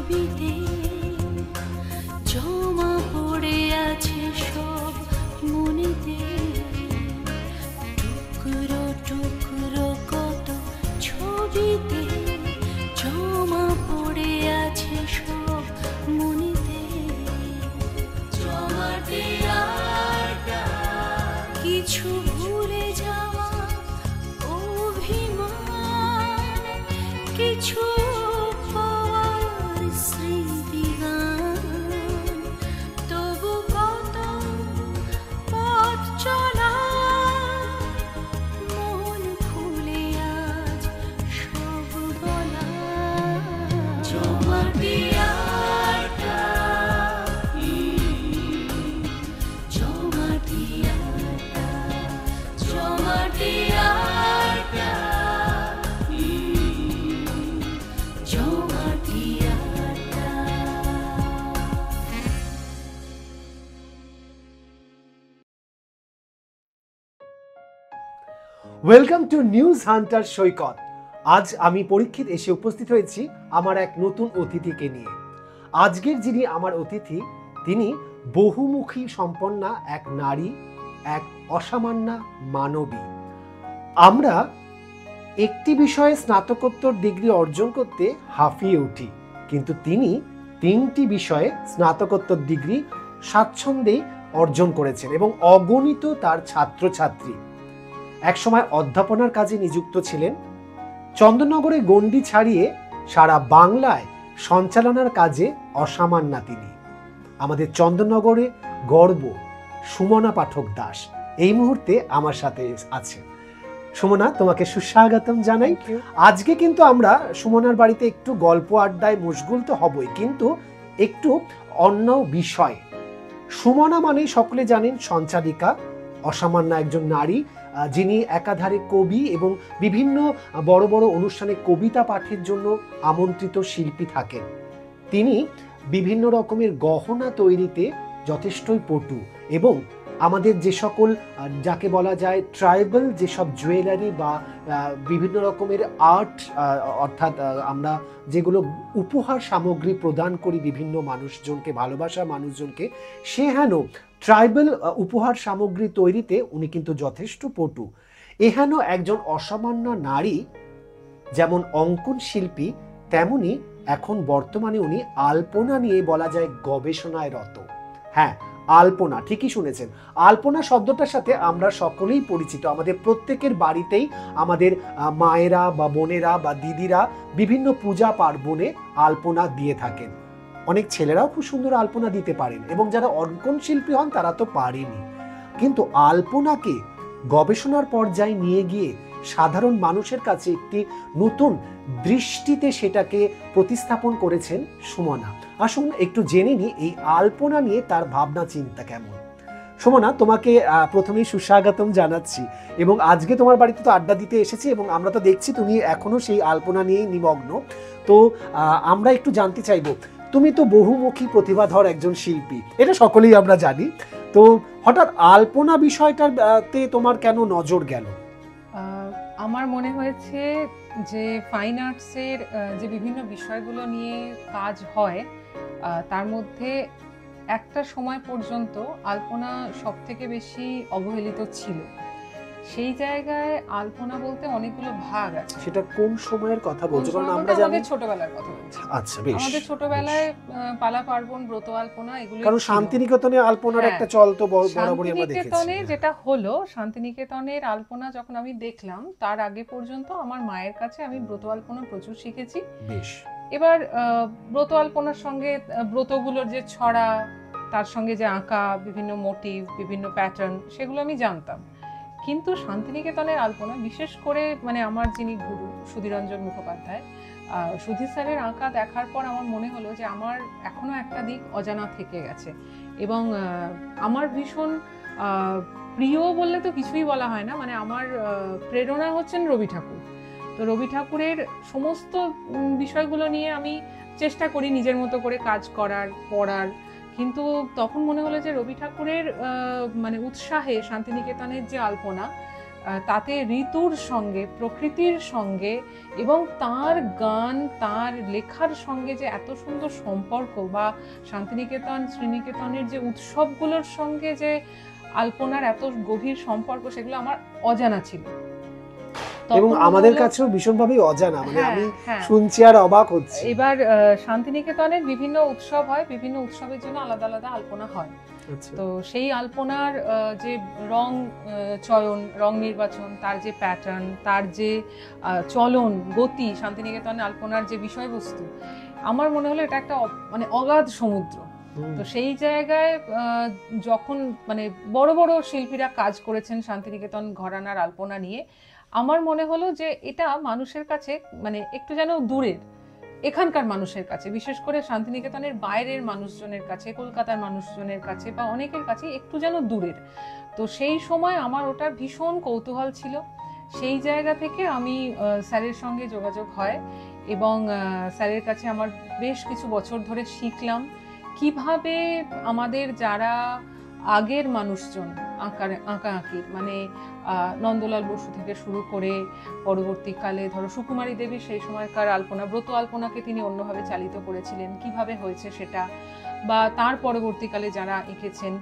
ছবিতে জমা পড়ে আছে সব মনেতে, টুকরো টুকরো কত ছবিতে জমা পড়ে আছে সব মনেতে। জমাটে আড্ডা, কিছু ভুলে যাওয়া অভিমান, কিছু পাওয়ার স্মৃতিগান, তবু কত পথ চলা, মন খুলে আজ সব বলা। জমাটে আড্ডা, জমাটে আড্ডা, জমাটে আড্ডা, জমাটে আড্ডা। ওয়েলকাম টু নিউজ হান্টার সৈকত। আজ আমি পরীক্ষিত এসে উপস্থিত হয়েছি আমার এক নতুন অতিথিকে নিয়ে। আজকের যিনি আমার অতিথি, তিনি বহুমুখী সম্পন্না এক নারী, এক অসামান্যা মানবী। আমরা একটি বিষয়ে স্নাতকোত্তর ডিগ্রি অর্জন করতে হাঁফিয়ে উঠি, কিন্তু তিনি 3টি বিষয়ে স্নাতকোত্তর ডিগ্রি স্বাচ্ছন্দ্যেই অর্জন করেছেন এবং অগণিত তার ছাত্রছাত্রী। একসময় অধ্যাপনার কাজে নিযুক্ত ছিলেন। চন্দননগরে গণ্ডি ছাড়িয়ে সারা বাংলায় সঞ্চালনার কাজে অসামান্যা তিনি। আমাদের চন্দননগরে গর্ব সুমনা পাঠক দাস এই মুহূর্তে আমার সাথে আছে। সুমনা, তোমাকে সুস্বাগতম জানাই। আজকে কিন্তু আমরা সুমনার বাড়িতে একটু গল্প আড্ডায় মশগুল তো হবই, কিন্তু একটু অন্য বিষয়। সুমনা মানেই সকলে জানেন সঞ্চালিকা, অসামান্যা একজন নারী যিনি একাধারে কবি এবং বিভিন্ন বড় বড় অনুষ্ঠানে কবিতা পাঠের জন্য আমন্ত্রিত শিল্পী থাকেন। তিনি বিভিন্ন রকমের গহনা তৈরিতে যথেষ্টই পটু এবং আমাদের যে সকল যাকে বলা যায় ট্রাইবাল যেসব জুয়েলারি বা বিভিন্ন রকমের আর্ট, অর্থাৎ আমরা যেগুলো উপহার সামগ্রী প্রদান করি বিভিন্ন মানুষজনকে, ভালোবাসা মানুষজনকে, সে হেন ট্রাইবাল উপহার সামগ্রী তৈরিতে উনি কিন্তু যথেষ্ট পটু। এহেন একজন অসামান্য নারী যেমন অঙ্কন শিল্পী, তেমনি এখন বর্তমানে উনি আলপনা নিয়ে বলা যায় গবেষণায় রত। হ্যাঁ, আলপনা, ঠিকই শুনেছেন। আলপনা শব্দটার সাথে আমরা সকলেই পরিচিত। আমাদের প্রত্যেকের বাড়িতেই আমাদের মায়েরা বা বোনেরা বা দিদিরা বিভিন্ন পূজা পার্বণে আলপনা দিয়ে থাকেন। অনেক ছেলেরাও খুব সুন্দর আলপনা দিতে পারেন এবং যারা অঙ্কন শিল্পী হন তারা তো পারেনি, কিন্তু আলপনাকে গবেষণার পর্যায়ে নিয়ে গিয়ে সাধারণ মানুষের কাছে একটি নতুন দৃষ্টিতে সেটাকে প্রতিস্থাপন করেছেন সুমনা। আসুন একটু জেনে নিই এই আলপনা নিয়ে তার ভাবনা চিন্তা কেমন। সুমনা, তোমাকে প্রথমেই সুস্বাগতম জানাচ্ছি এবং আজকে তোমার বাড়িতে তো আড্ডা দিতে এসেছি এবং আমরা তো দেখছি তুমি এখনো সেই আলপনা নিয়েই নিমগ্ন। তো আমরা একটু জানতে চাইবো, তুমি তো বহুমুখী প্রতিভাধর একজন শিল্পী, এটা সকলেই আমরা জানি। তো হঠাৎ আলপনা বিষয়টাতে তোমার কেন নজর গেল? আমার মনে হয়েছে যে ফাইন আর্টসের যে বিভিন্ন বিষয়গুলো নিয়ে কাজ হয় তার মধ্যে একটা সময় পর্যন্ত আলপনা সব থেকে বেশি অবহেলিত ছিল। সেই জায়গায় আলপনা বলতে অনেকগুলো ভাগ আছে। সেটা কোন সময়ের কথা বলছো? কারণ আমরা জানি আমাদের ছোটবেলার কথা বলছি। আচ্ছা, বেশ। আমাদের ছোটবেলায় পালা পার্বণ, ব্রত আলপনা এগুলো, কারণ শান্তিনিকেতনে আলপনার একটা চল তো বরাবরই আমরা দেখেছি। শান্তিনিকেতনে যেটা হলো, শান্তিনিকেতনের আলপনা যখন আমি দেখলাম, তার আগে পর্যন্ত আমার মায়ের কাছে আমি ব্রত আলপনা প্রচুর শিখেছি। বেশ। এবার ব্রত আলপনার সঙ্গে ব্রতগুলোর যে ছড়া, তার সঙ্গে যে আঁকা বিভিন্ন মোটিভ, বিভিন্ন প্যাটার্ন, সেগুলো আমি জানতাম। কিন্তু শান্তিনিকেতনের আলপনা, বিশেষ করে মানে আমার যিনি গুরু সুধীরঞ্জন মুখোপাধ্যায়, সুধীর স্যারের আঁকা দেখার পর আমার মনে হলো যে আমার এখনো একটা দিক অজানা থেকে গেছে এবং আমার ভীষণ প্রিয় বললে তো কিছুই বলা হয় না, মানে আমার প্রেরণা হচ্ছেন রবি ঠাকুর। তো রবি ঠাকুরের সমস্ত বিষয়গুলো নিয়ে আমি চেষ্টা করি নিজের মতো করে কাজ করার, পড়ার। কিন্তু তখন মনে হলো যে রবি ঠাকুরের মানে উৎসাহে শান্তিনিকেতনের যে আলপনা, তাতে ঋতুর সঙ্গে, প্রকৃতির সঙ্গে এবং তার গান, তার লেখার সঙ্গে যে এত সুন্দর সম্পর্ক, বা শান্তিনিকেতন, শ্রীনিকেতনের যে উৎসবগুলোর সঙ্গে যে আলপনার এত গভীর সম্পর্ক, সেগুলো আমার অজানা ছিল এবং আমাদের কাছেও ভীষণভাবে অজানা, মানে হ্যাঁ, আমি হ্যাঁ। শুনছি আর অবাক হচ্ছি। এবার শান্তিনিকেতনের বিভিন্ন উৎসব হয়, বিভিন্ন উৎসবের জন্য আলাদা আলাদা আলপনা হয়। আচ্ছা। তো সেই আলপনার যে রং চয়ন, রং নির্বাচন, তার যে প্যাটার্ন, তার যে চলন, গতি, শান্তিনিকেতনের আলপনার যে বিষয়বস্তু, আমার মনে হলো এটা একটা মানে অগাধ সমুদ্র। তো সেই জায়গায় যখন মানে বড় বড় শিল্পীরা কাজ করেছেন শান্তিনিকেতন ঘরানার আলপনা নিয়ে, আমার মনে হলো যে এটা মানুষের কাছে মানে একটু যেন দূরের, এখানকার মানুষের কাছে, বিশেষ করে শান্তিনিকেতনের বাইরের মানুষজনের কাছে, কলকাতার মানুষজনের কাছে বা অনেকের কাছে একটু যেন দূরের। তো সেই সময় আমার ওটার ভীষণ কৌতূহল ছিল। সেই জায়গা থেকে আমি স্যারের সঙ্গে যোগাযোগ হয় এবং স্যারের কাছে আমার বেশ কিছু বছর ধরে শিখলাম কিভাবে আমাদের যারা আগের মানুষজন আঁকাআঁকির, মানে নন্দলাল বসু থেকে শুরু করে পরবর্তীকালে ধরো সুকুমারী দেবী সেই সময়কার আলপনা, ব্রত আলপনাকে তিনি অন্যভাবে চালিত করেছিলেন, কিভাবে হয়েছে সেটা, বা তার পরবর্তীকালে যারা এঁকেছেন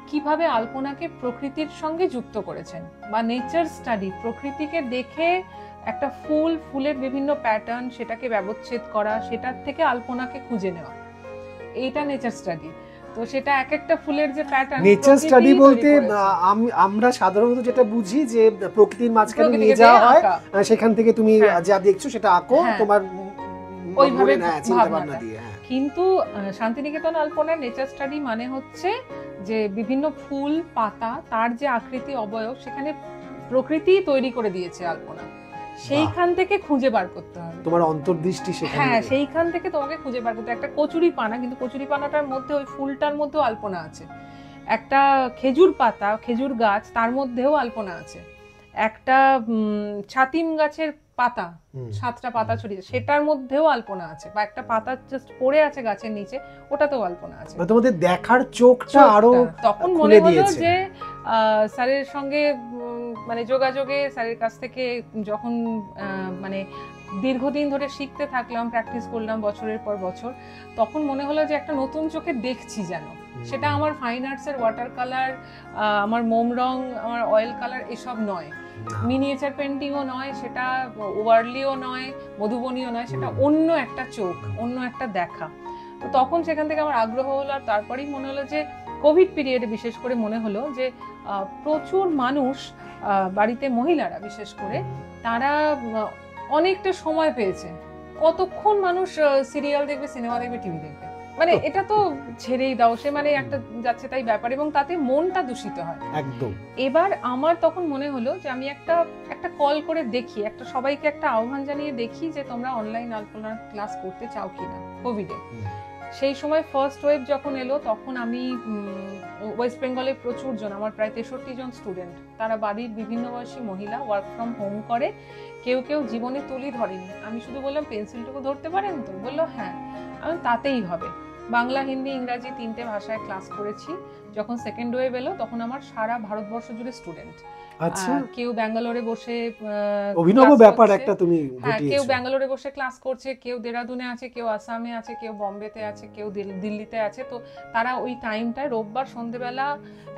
কিভাবে আলপনাকে প্রকৃতির সঙ্গে যুক্ত করেছেন, বা নেচার স্টাডি, প্রকৃতিকে দেখে একটা ফুলের বিভিন্ন প্যাটার্ন, সেটাকে ব্যবচ্ছেদ করা, সেটার থেকে আলপনাকে খুঁজে নেওয়া, এইটা নেচার স্টাডি। তো সেটা এক একটা ফুলের যে প্যাটার্ন, নেচার স্টাডি বলতে আমরা সাধারণত যেটা বুঝি যে প্রকৃতির মাঝখানে নিয়ে যাওয়া হয়, সেখান থেকে তুমি যা দেখছো সেটা আঁকো তোমার ওইভাবে চিন্তা ভাবনা দিয়ে। কিন্তু শান্তিনিকেতন আলপনার নেচার স্টাডি মানে হচ্ছে যে বিভিন্ন ফুল, পাতা, তার যে আকৃতি, অবয়ব, সেখানে প্রকৃতি তৈরি করে দিয়েছে আলপনা, সেইখান থেকে খুঁজে বার করতে হবে তোমার অন্তর্দৃষ্টি সেখানে। হ্যাঁ, সেইখান থেকে তোমাকে খুঁজে বার করতে। একটা কচুরি পানা, কিন্তু কচুরি পানাটার মধ্যে ওই ফুলটার মধ্যেও আলপনা আছে। একটা খেজুর পাতা, খেজুর গাছ, তার মধ্যেও আলপনা আছে। একটা ছাতিম গাছের পাতা, 7টা পাতা ছড়িয়ে, সেটার মধ্যেও আলপনা আছে। বা একটা পাতা জাস্ট পড়ে আছে গাছের নিচে, ওটাতেও আলপনা আছে। তোমাদের দেখার চোখটা আরো তখন মনে হলো যে স্যারের সঙ্গে মানে যোগাযোগে, স্যারের কাছ থেকে যখন মানে দীর্ঘদিন ধরে শিখতে থাকলাম, প্র্যাকটিস করলাম বছরের পর বছর, তখন মনে হলো যে একটা নতুন চোখে দেখছি যেন। সেটা আমার ফাইন আর্টসের ওয়াটার কালার, আমার মোম রং, আমার অয়েল কালার এসব নয়, মিনিয়েচার পেন্টিংও নয়, সেটা ওয়ার্লিও নয়, মধুবনীও নয়, সেটা অন্য একটা চোখ, অন্য একটা দেখা। তো তখন সেখান থেকে আমার আগ্রহ হলো। আর তারপরেই মনে হলো যে কোভিড পিরিয়ডে বিশেষ করে মনে হলো যে প্রচুর মানুষ, বাড়িতে মহিলারা বিশেষ করে, তারা অনেকটা সময় পেয়েছে। কতক্ষণ মানুষ সিরিয়াল দেখবে, সিনেমা দেখবে, টিভি দেখবে, মানে এটা তো ছেড়েই দাও, সে মানে একটা যাচ্ছে তাই ব্যাপার, এবং তাতে মনটা দূষিত হয় একদম। এবার আমার তখন মনে হলো যে আমি একটা কল করে দেখি, একটা সবাইকে একটা আহ্বান জানিয়ে দেখি যে তোমরা অনলাইন আলপনার ক্লাস করতে চাও কিনা কোভিডে। সেই সময় ফার্স্ট ওয়েভ যখন এলো, তখন আমি ওয়েস্ট বেঙ্গলে প্রচুর জন, আমার প্রায় 63 জন স্টুডেন্ট, তারা বাড়ির বিভিন্ন বয়সী মহিলা, ওয়ার্ক ফ্রম হোম করে, কেউ কেউ জীবনে তুলি ধরেনি। আমি শুধু বললাম পেন্সিলটুকু ধরতে পারেন তো? বললো হ্যাঁ। আমি তাতেই হবে। বাংলা, হিন্দি, ইংরাজি 3টে ভাষায় ক্লাস করেছি। যখন সেকেন্ড ওয়েভ এলো, তখন আমার সারা ভারতবর্ষ জুড়ে স্টুডেন্ট। আচ্ছা, কেউ ব্যাঙ্গালোরে বসে অভিনব ব্যাপার একটা তুমি ঘটিয়েছো। কেউ ব্যাঙ্গালোরে বসে ক্লাস করছে, কেউ দেরাদুনে আছে, কেউ আসামে আছে, কেউ বোম্বেতে আছে, কেউ দিল্লিতে আছে। তো তারা ওই টাইমটায়, রোববার সন্ধ্যেবেলা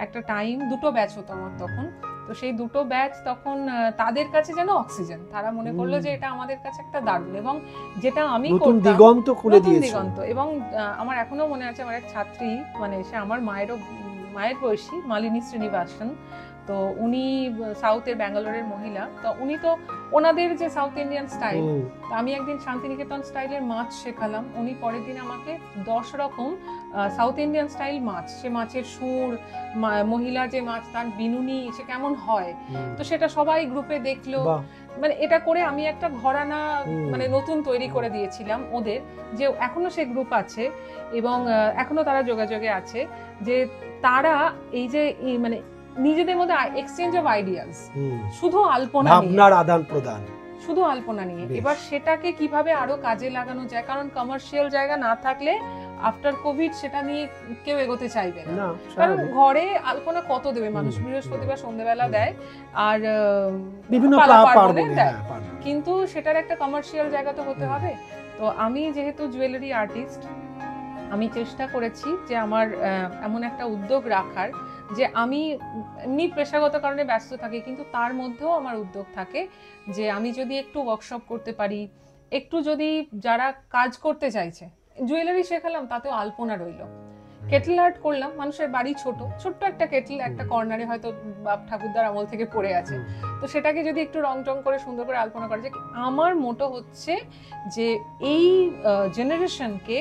একটা টাইম, 2টো ব্যাচ হতো আমার তখন। তো সেই 2টো ব্যাচ তখন তাদের কাছে যেন অক্সিজেন। তারা মনে করলো যে এটা আমাদের কাছে একটা দারুণ, এবং যেটা আমি করতাম, দিগন্ত খুলে দিয়েছে দিগন্ত। এবং আমার এখনো মনে আছে, আমার এক ছাত্রী, মানে সে আমার মায়ের বয়সী, মালিনী শ্রীনিবাসন, তো উনি সাউথের ব্যাঙ্গালোরের মহিলা। তো উনি তো ওনাদের যে সাউথ ইন্ডিয়ান স্টাইল, আমি একদিন শান্তিনিকেতন স্টাইলের মাছ শেখালাম। উনি পরের দিন আমাকে 10 রকম সাউথ ইন্ডিয়ান স্টাইল মাছ, সে মাছের সুর, মহিলা যে মাছ, তার বিনুনি, সে কেমন হয়, তো সেটা সবাই গ্রুপে দেখলো। মানে এটা করে আমি একটা ঘরানা মানে নতুন তৈরি করে দিয়েছিলাম ওদের, যে এখনো সে গ্রুপ আছে এবং এখনো তারা যোগাযোগে আছে, যে তারা এই যে মানে নিজেদের মধ্যে এক্সচেঞ্জ অফ আইডিয়াস, শুধু আলপনা নিয়ে, ভাবনার আদান প্রদান, শুধু আলপনা নিয়ে। এবার সেটাকে কিভাবে আরো কাজে লাগানো যায়, কারণ কমার্শিয়াল জায়গা না থাকলে আফটার কোভিড সেটা নিয়ে কেউ এগোতে চাইবে না, না কারণ স্বাভাবিক। ঘরে আলপনা কত দেবে মানুষ, বৃহস্পতিবার সন্ধ্যেবেলা দেয় আর বিভিন্ন পার্বণে পার্বণে, দেয়, হ্যাঁ, পার্বণে। কিন্তু সেটার একটা কমার্শিয়াল জায়গা তো হতে হবে। তো আমি যেহেতু জুয়েলারি আর্টিস্ট, আমি চেষ্টা করেছি যে আমার এমন একটা উদ্যোগ রাখার, যে আমি এমনি পেশাগত কারণে ব্যস্ত থাকি, কিন্তু তার মধ্যেও আমার উদ্যোগ থাকে যে আমি যদি একটু ওয়ার্কশপ করতে পারি, একটু যদি যারা কাজ করতে চাইছে, জুয়েলারি শেখালাম, তাতেও আলপনা রইলো, কেটল আর্ট করলাম, মানুষের বাড়ি ছোট্ট একটা কেটল একটা কর্নারে হয়তো বাপ ঠাকুরদার আমল থেকে পড়ে আছে, তো সেটাকে যদি একটু রং টং করে সুন্দর করে আলপনা করা যায়। আমার মোটো হচ্ছে যে এই জেনারেশনকে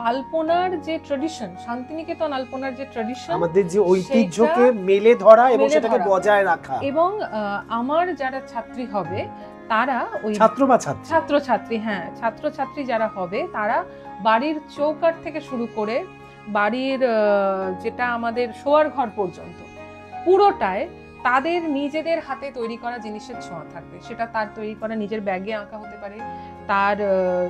আলপনার যে ট্র্যাডিশন, শান্তিনিকেতন আলপনার যে ট্র্যাডিশন, আমাদের যে ঐতিহ্যকে মেলে ধরা এবং মেলে সেটাকে ধরা। বজায় রাখা, এবং আমার যারা ছাত্রী হবে তারা ওই ছাত্র বা ছাত্রী, ছাত্রছাত্রী, হ্যাঁ ছাত্রছাত্রী যারা হবে তারা বাড়ির চৌকাঠ থেকে শুরু করে বাড়ির যেটা আমাদের শোয়ার ঘর পর্যন্ত পুরোটায় তাদের নিজেদের হাতে তৈরি করা জিনিসের ছোঁয়া থাকবে। সেটা তার তৈরি করা নিজের ব্যাগে আঁকা হতে পারে, তার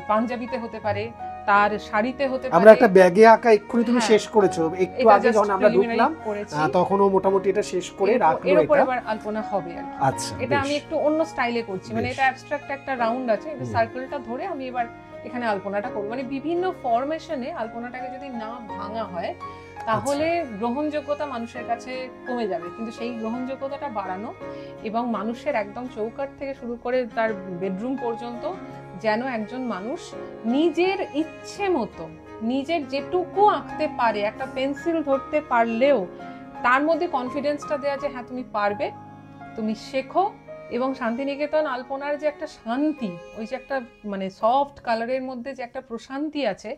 পাঞ্জাবিতে হতে পারে, তার শাড়িতে হতে পারে। আমরা একটা ব্যাগে আঁকা এক্ষুনি তুমি হ্যাঁ। শেষ করেছো, একটু এটা আগে just যখন আমরা preliminary ঢুকলাম করেছি। তখনও মোটামুটি এটা শেষ করে রাখলো এর উপর এটা। এবার আলপনা হবে আর কি। আচ্ছা, এটা বেশ। আমি একটু অন্য স্টাইলে করছি, মানে বেশ। এটা অ্যাবস্ট্রাক্ট একটা রাউন্ড আছে, এটা হুম। সার্কেলটা ধরে আমি এবার এখানে আলপনাটা করব। মানে বিভিন্ন ফরমেশনে আলপনাটাকে যদি না ভাঙা হয় তাহলে গ্রহণযোগ্যতা মানুষের কাছে কমে যাবে, কিন্তু সেই গ্রহণযোগ্যতাটা বাড়ানো এবং মানুষের একদম চৌকাঠ থেকে শুরু করে তার বেডরুম পর্যন্ত যেন একজন মানুষ নিজের ইচ্ছে মতো নিজের যেটুকু আঁকতে পারে, একটা পেন্সিল ধরতে পারলেও তার মধ্যে কনফিডেন্সটা দেয়া যে হ্যাঁ তুমি পারবে, তুমি শেখো। এবং শান্তিনিকেতন আলপনার যে একটা শান্তি, ওই যে একটা মানে সফট কালারের মধ্যে যে একটা প্রশান্তি আছে,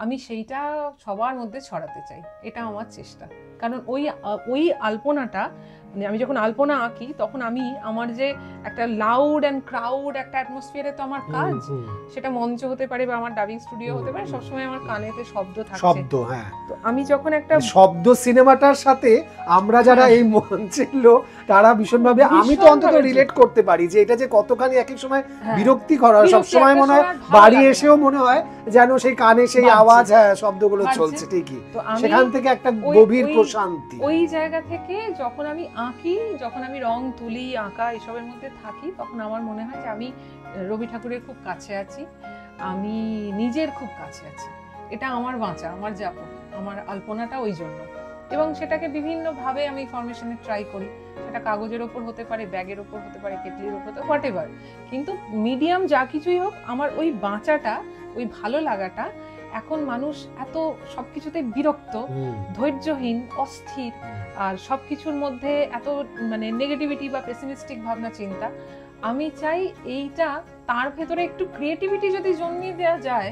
আমি সেইটা সবার মধ্যে ছড়াতে চাই, এটা আমার চেষ্টা। কারণ ওই আলপনাটা মানে আমি যখন আলপনা আঁকি তখন আমি আমার যে একটা লাউড অ্যান্ড ক্রাউড একটা অ্যাটমসফিয়ারে তো আমার কাজ, সেটা মঞ্চ হতে পারে বা আমার ডাবিং স্টুডিও হতে পারে, সবসময় আমার কানেতে শব্দ থাকছে। শব্দ, হ্যাঁ, তো আমি যখন একটা শব্দ সিনেমাটার সাথে আমরা যারা এই মঞ্চের লোক তারা ভীষণভাবে, আমি তো অন্তত ভীষণভাবে রিলেট করতে পারি যে এটা যে কতখানি এক এক সময় হ্যাঁ, বিরক্তিকর হয়, বিরক্তি সবসময় একটা মনে হয় সময় ভালো বাড়ি লাগে না। এসেও মনে হয় যেন সেই কানে সেই বাজছে। আওয়াজ, হ্যাঁ, শব্দগুলো বাজছে। চলছে ঠিকই, তো আমি সেখান থেকে একটা ওই- গভীর ওই- প্রশান্তি। ওই জায়গা থেকে যখন আমি আঁকি, যখন আমি রং তুলি, আঁকা এসবের মধ্যে থাকি, তখন আমার মনে হয় যে আমি রবি ঠাকুরের খুব কাছে আছি, আমি নিজের খুব কাছে আছি। এটা আমার বাঁচা, আমার যাপন, আমার আলপনাটা ওই জন্য। এবং সেটাকে বিভিন্নভাবে আমি ফরমেশনে ট্রাই করি, সেটা কাগজের ওপর হতে পারে, ব্যাগের ওপর হতে পারে, কেটলির ওপর, হোয়াট এভার। কিন্তু মিডিয়াম যা কিছুই হোক, আমার ওই বাঁচাটা, ওই ভালো লাগাটা, এখন মানুষ এত সবকিছুতে বিরক্ত, ধৈর্যহীন, অস্থির, আর সবকিছুর মধ্যে এত মানে নেগেটিভিটি বা পেসিমিস্টিক ভাবনা চিন্তা। আমি চাই এইটা তার ভেতরে একটু ক্রিয়েটিভিটি যদি জন্মিয়ে দেওয়া যায়,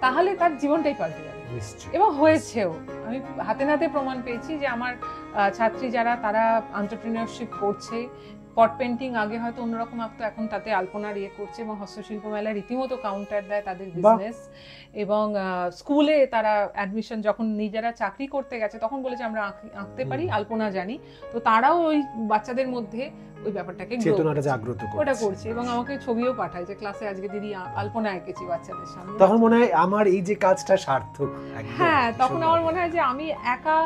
তাহলে তার জীবনটাই পাল্টে যাবে। নিশ্চয়ই। এবং হয়েছেও, আমি হাতে নাতে প্রমাণ পেয়েছি যে আমার ছাত্রী যারা তারা এন্টারপ্রেনিয়রশিপ করছে, পট পেন্টিং আগে হয়তো অন্যরকম আঁকতো, এখন তাতে আলপনার ইয়ে করছে, এবং হস্তশিল্প মেলায় রীতিমতো কাউন্টার দেয় তাদের বিজনেস। এবং স্কুলে তারা অ্যাডমিশন, যখন নিজেরা চাকরি করতে গেছে তখন বলেছে আমরা আঁকতে পারি, আলপনা জানি, তো তারাও ওই বাচ্চাদের মধ্যে ওই ব্যাপারটাকে চেতনাটা জাগ্রত ওটা করছে। করছে। এবং আমাকে ছবিও পাঠায় যে ক্লাসে আজকে দিদি আলপনা এঁকেছি বাচ্চাদের সামনে। তখন মনে হয় আমার এই যে কাজটা সার্থক। একদম। হ্যাঁ, তখন ভীষণ আমার ভালো। মনে হয় যে আমি একা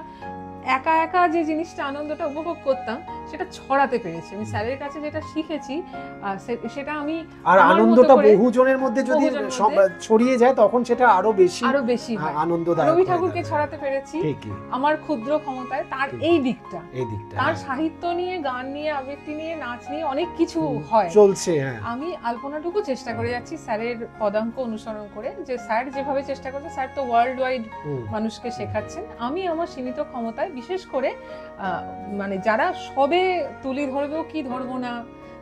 একা যে জিনিসটা আনন্দটা উপভোগ করতাম সেটা ছড়াতে পেরেছি। আমি স্যারের কাছে যেটা শিখেছি সেটা আমি আর আমার মতো আনন্দটা করে বহুজনের মধ্যে যদি বহুজনের মধ্যে ছড়িয়ে যায় তখন সেটা আরো বেশি হয়। আনন্দদায়ক। রবি ঠাকুরকে ছড়াতে পেরেছি ঠিকই, আমার ক্ষুদ্র ক্ষমতায়, তার ঠিক। এই দিকটা, এই দিকটা তার হ্যাঁ। সাহিত্য নিয়ে, গান নিয়ে, আবৃত্তি নিয়ে, নাচ নিয়ে অনেক কিছু হয়। চলছে, হ্যাঁ। আমি আলপনাটুকু চেষ্টা করে যাচ্ছি স্যারের পদাঙ্ক অনুসরণ করে, যে স্যার যেভাবে চেষ্টা করছে, স্যার তো ওয়ার্ল্ড ওয়াইড মানুষকে শেখাচ্ছেন, আমি আমার সীমিত ক্ষমতায়, বিশেষ করে মানে যারা সবে তুলি ধরবেও কি ধরবো না,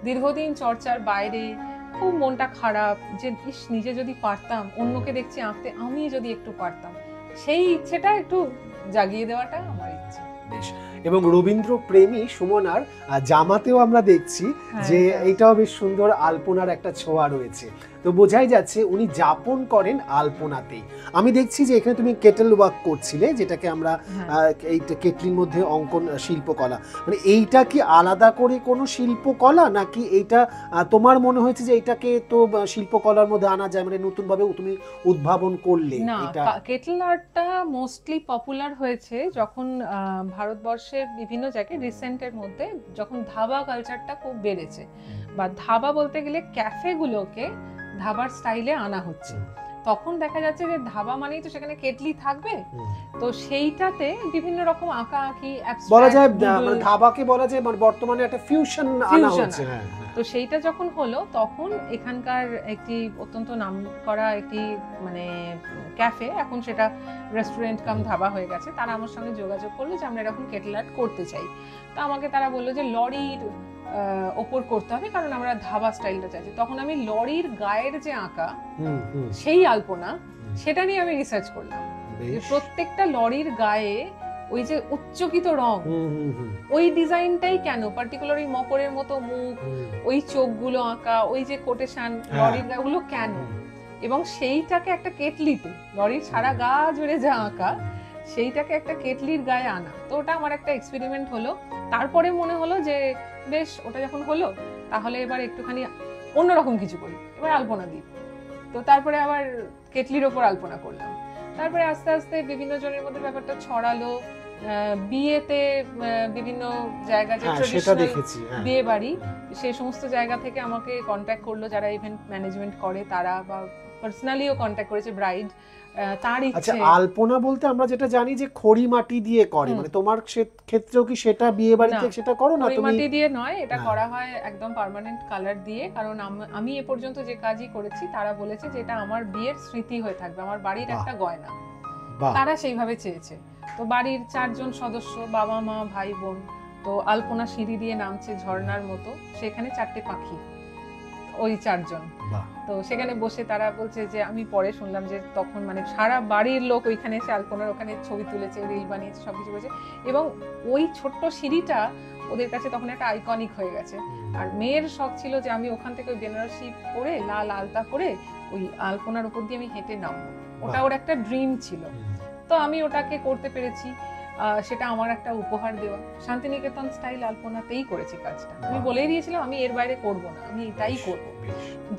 দীর্ঘদিন চর্চার বাইরে, খুব মনটা খারাপ যে ইস নিজে যদি পারতাম, অন্যকে দেখছি আঁকতে, আমি যদি একটু পারতাম, সেই ইচ্ছেটা একটু জাগিয়ে দেওয়াটা আমার ইচ্ছে। বেশ। এবং রবীন্দ্র প্রেমী সুমনার জামাতেও আমরা দেখছি হ্যাঁ, যে এটা- এটাও বেশ সুন্দর আলপনার একটা ছোঁয়া রয়েছে। তো বোঝাই যাচ্ছে উনি যাপন করেন আলপনাতেই। আমি দেখছি যে এখানে তুমি কেটেল ওয়ার্ক করছিলে, যেটাকে আমরা এই কেটলির মধ্যে অঙ্কন শিল্পকলা, মানে এইটা কি আলাদা করে কোনো শিল্পকলা, নাকি এইটা তোমার মনে হয়েছে যে এটাকে তো শিল্পকলার মধ্যে আনা যায়, মানে নতুন ভাবে তুমি উদ্ভাবন করলে? না, এটা কেটল আর্টটা মোস্টলি পপুলার হয়েছে যখন ভারতবর্ষের বিভিন্ন জায়গায় রিসেন্টের মধ্যে যখন ধাবা কালচারটা খুব বেড়েছে, বা ধাবা বলতে গেলে ক্যাফেগুলোকে ধাবার স্টাইলে আনা হচ্ছে। তখন দেখা যাচ্ছে যে ধাবা মানেই তো সেখানে কেটলি থাকবে, তো সেইটাতে বিভিন্ন রকম আঁকা আঁকি বলা যায়, মানে ধাবাকে বলা যায় মানে বর্তমানে একটা ফিউশন আনা হচ্ছে। হ্যাঁ, তো সেইটা যখন হলো তখন এখানকার একটি অত্যন্ত নামকরা একটি মানে ক্যাফে, এখন সেটা রেস্টুরেন্ট কাম ধাবা হয়ে গেছে, তারা আমার সঙ্গে যোগাযোগ করলো যে আমরা এরকম কেটল আর্ট করতে চাই। তো আমাকে তারা বললো যে লরির ওপর করতে হবে, কারণ আমরা ধাবা স্টাইলটা চাইছি। তখন আমি লরির গায়ের যে আঁকা সেই আলপনা, সেটা নিয়ে আমি রিসার্চ করলাম। প্রত্যেকটা লরির গায়ে ওই যে উচ্চকিত রং, ওই ডিজাইনটাই কেন, পার্টিকুলারলি মকরের মতো মুখ, ওই চোখগুলো আঁকা, ওই যে কোটেশন লরির গায়েগুলো কেন, এবং সেইটাকে একটা কেটলিতে, লরির সারা গা জুড়ে যা আঁকা সেইটাকে একটা কেটলির গায়ে আনা। তো ওটা আমার একটা এক্সপেরিমেন্ট হলো। তারপরে মনে হলো যে বেশ, ওটা যখন হলো তাহলে এবার একটুখানি অন্যরকম কিছু করি, এবার আলপনা দিই। তো তারপরে আবার কেটলির ওপর আলপনা করলাম। তারপরে আস্তে আস্তে বিভিন্ন জনের মধ্যে ব্যাপারটা ছড়ালো। বিয়েতে বিভিন্ন জায়গা, যে ট্রেডিশনাল বিয়ে বাড়ি, সেই সমস্ত জায়গা থেকে আমাকে কন্ট্যাক্ট করলো যারা ইভেন্ট ম্যানেজমেন্ট করে তারা, বা পার্সোনালিও কন্ট্যাক্ট করেছে ব্রাইড, তার ইচ্ছে। আচ্ছা, আলপনা বলতে আমরা যেটা জানি যে খড়ি মাটি দিয়ে করে, মানে তোমার ক্ষেত্রেও কি সেটা বিয়ে বাড়িতে সেটা করো না? খড়ি মাটি দিয়ে নয়, এটা করা হয় একদম পার্মানেন্ট কালার দিয়ে। কারণ আমি এ পর্যন্ত যে কাজই করেছি তারা বলেছে যে এটা আমার বিয়ের স্মৃতি হয়ে থাকবে, আমার বাড়ির একটা গয়না, তারা সেইভাবে চেয়েছে। তো বাড়ির 4 জন সদস্য, বাবা মা ভাই বোন, তো আলপনা সিঁড়ি দিয়ে নামছে ঝর্ণার মতো, সেখানে 4টে পাখি, ওই 4 জন। তো সেখানে বসে তারা বলছে যে, আমি পরে শুনলাম যে তখন মানে সারা বাড়ির লোক ওইখানে এসে আলপনার ওখানে ছবি তুলেছে, রিল বানিয়েছে, সবকিছু করেছে, এবং ওই ছোট্ট সিঁড়িটা ওদের কাছে তখন একটা আইকনিক হয়ে গেছে। আর মেয়ের শখ ছিল যে আমি ওখান থেকে ওই বেনারসি পরে, লাল আলতা পরে, ওই আলপনার উপর দিয়ে আমি হেঁটে নামবো, ওটা ওর একটা ড্রিম ছিল। তো আমি ওটাকে করতে পেরেছি, সেটা আমার একটা উপহার দেওয়া। শান্তিনিকেতন স্টাইল আলপনাতেই করেছি কাজটা। আমি বলেই দিয়েছিলাম আমি এর বাইরে করব না, আমি এটাই করব।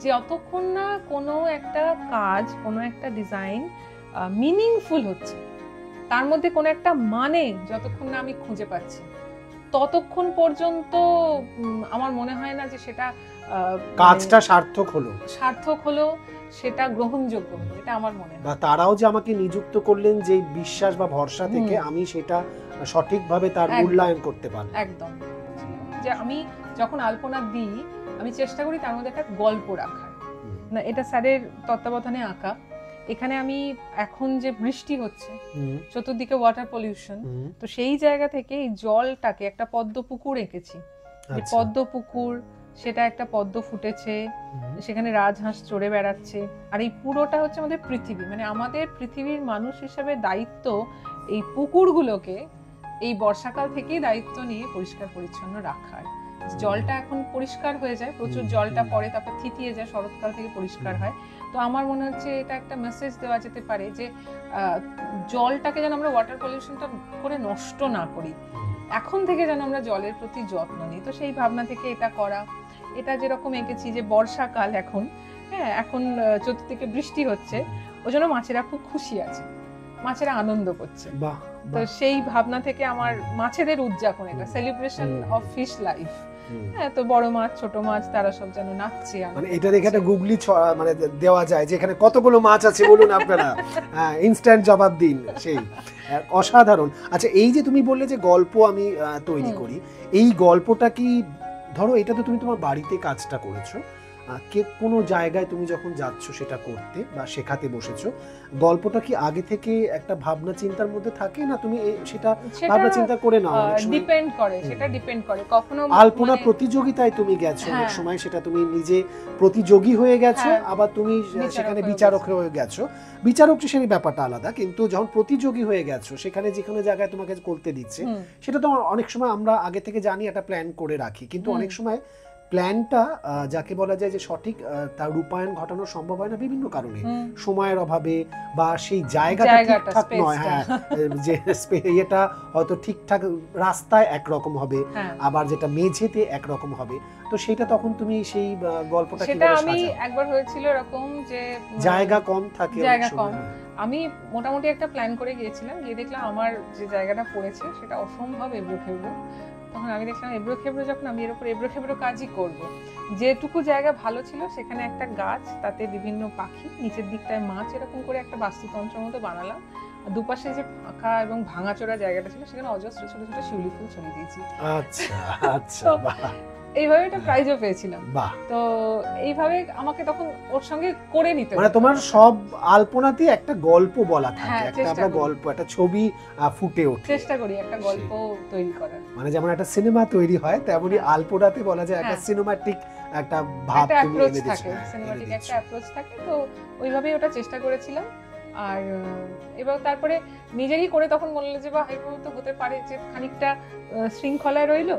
যতক্ষণ না কোনো একটা কাজ, কোনো একটা ডিজাইন মিনিংফুল হচ্ছে, তার মধ্যে কোনো একটা মানে যতক্ষণ না আমি খুঁজে পাচ্ছি, ততক্ষণ পর্যন্ত আমার মনে হয় না যে সেটা কাজটা সার্থক হলো, সেটা গ্রহণযোগ্য হলো, এটা আমার মনে হয়। বা তারাও যে আমাকে নিযুক্ত করলেন যে বিশ্বাস বা ভরসা থেকে, আমি সেটা সঠিকভাবে তার মূল্যায়ন করতে পারব। একদম, যে আমি যখন আলপনা দিই আমি চেষ্টা করি তার মধ্যে একটা গল্প রাখার। না, এটা স্যারের তত্ত্বাবধানে আঁকা। এখানে আমি এখন যে বৃষ্টি হচ্ছে, চতুর্দিকে ওয়াটার পলিউশন, তো সেই জায়গা থেকে এই জলটাকে একটা পদ্ম পুকুর এঁকেছি। পদ্ম পুকুর, সেটা একটা পদ্ম ফুটেছে, সেখানে রাজহাঁস চড়ে বেড়াচ্ছে, আর এই পুরোটা হচ্ছে আমাদের পৃথিবী, মানে আমাদের পৃথিবীর মানুষ হিসেবে দায়িত্ব এই পুকুরগুলোকে এই বর্ষাকাল থেকেই দায়িত্ব নিয়ে পরিষ্কার পরিচ্ছন্ন রাখার। জলটা এখন পরিষ্কার হয়ে যায়, প্রচুর জলটা পড়ে, তারপর থিতিয়ে যায়, শরৎকাল থেকে পরিষ্কার হয়। তো আমার মনে হচ্ছে এটা একটা মেসেজ দেওয়া যেতে পারে যে জলটাকে যেন আমরা ওয়াটার পলিউশনটা করে নষ্ট না করি, এখন থেকে যেন আমরা জলের প্রতি যত্ন নিই। তো সেই ভাবনা থেকে এটা করা। এটা যেরকম এঁকেছি যে বর্ষাকাল এখন, হ্যাঁ, এখন চতুর্দিকে বৃষ্টি হচ্ছে, ওই জন্য মাছেরা খুব খুশি আছে, মাছেরা আনন্দ করছে। তো সেই ভাবনা থেকে আমার মাছেদের উদযাপন, এটা সেলিব্রেশন অফ ফিশ লাইফ। হ্যাঁ, তো বড় মাছ ছোট মাছ তারা সব যেন নাচছে, মানে এটা দেখে একটা গুগলি মানে দেওয়া যায় যে এখানে কতগুলো মাছ আছে বলুন আপনারা, ইনস্ট্যান্ট জবাব দিন, সেই অসাধারণ। আচ্ছা, এই যে তুমি বললে যে গল্প আমি তৈরি করি, এই গল্পটা কি, ধরো এটা তো তুমি তোমার বাড়িতে কাজটা করেছো, কোনো জায়গায় তুমি যখন যাচ্ছ সেটা করতে বা শেখাতে বসেছো, গল্পটা কি আগে থেকে একটা ভাবনা চিন্তার মধ্যে থাকে, না তুমি সেটা ভাবনা চিন্তা করে নাও? ডিপেন্ড করে, সেটা ডিপেন্ড করে। কখনো আলপনা প্রতিযোগিতায় তুমি গেছো, অনেক সময় সেটা তুমি নিজে প্রতিযোগী হয়ে গেছো, আবার তুমি সেখানে বিচারক হয়ে গেছো। বিচারক সেই ব্যাপারটা আলাদা, কিন্তু যখন প্রতিযোগী হয়ে গেছো, সেখানে যে কোনো জায়গায় তোমাকে করতে দিচ্ছে, সেটা তো অনেক সময় আমরা আগে থেকে জানি, একটা প্ল্যান করে রাখি, কিন্তু অনেক সময় প্ল্যানটা যাকে বলা যায় যে সঠিক তার রূপায়ণ ঘটানো সম্ভব হয় না বিভিন্ন কারণে, সময়ের অভাবে বা সেই জায়গাটা ঠিকঠাক নয়। হ্যাঁ, যে এটা হয়তো ঠিকঠাক রাস্তায় একরকম হবে, আবার যেটা মেঝেতে একরকম হবে, তো সেটা তখন তুমি সেই গল্পটা সেটা আমি একবার হয়েছিল এরকম যে জায়গা কম থাকে, জায়গা কম, আমি মোটামুটি একটা প্ল্যান করে গিয়েছিলাম, গিয়ে দেখলাম আমার যে জায়গাটা পড়েছে সেটা অসম্ভব এবড়ো-খেবড়ো। তখন আমি দেখলাম এবড়ো-খেবড়ো যখন, আমি এর উপর এবড়ো-খেবড়ো কাজই করব। যেটুকু জায়গা ভালো ছিল সেখানে একটা গাছ, তাতে বিভিন্ন পাখি, নিচের দিকটায় মাছ, এরকম করে একটা বাস্তুতন্ত্রের মতো বানালাম। দুপাশে যে ফাঁকা এবং ভাঙাচোরা জায়গাটা ছিল সেখানে অজস্র ছোট ছোট শিউলি ফুল ছড়িয়ে দিয়েছি। আচ্ছা আচ্ছা, এইভাবে একটা প্রাইজও পেয়েছিলাম। তো এইভাবে আমাকে তখন ওর সঙ্গে করে নিতে, মানে তোমার সব আলপনাতে একটা গল্প বলা থাকে, একটা গল্প, একটা ছবি ফুটে ওঠে, চেষ্টা করি একটা গল্প তৈরি করার। মানে যেমন একটা সিনেমা তৈরি হয় তেমনি আলপনাতে বলা যায় একটা সিনেমাটিক একটা ভাব তুমি এনে দিয়েছো, সিনেমাটিক একটা অ্যাপ্রোচ থাকে। তো ওইভাবেই ওটা চেষ্টা করেছিলাম। আর এবার তারপরে নিজেরই করে তখন মনে হলো যে বাহ, এরকম তো হতে পারে যে খানিকটা শৃঙ্খলায় রইলো,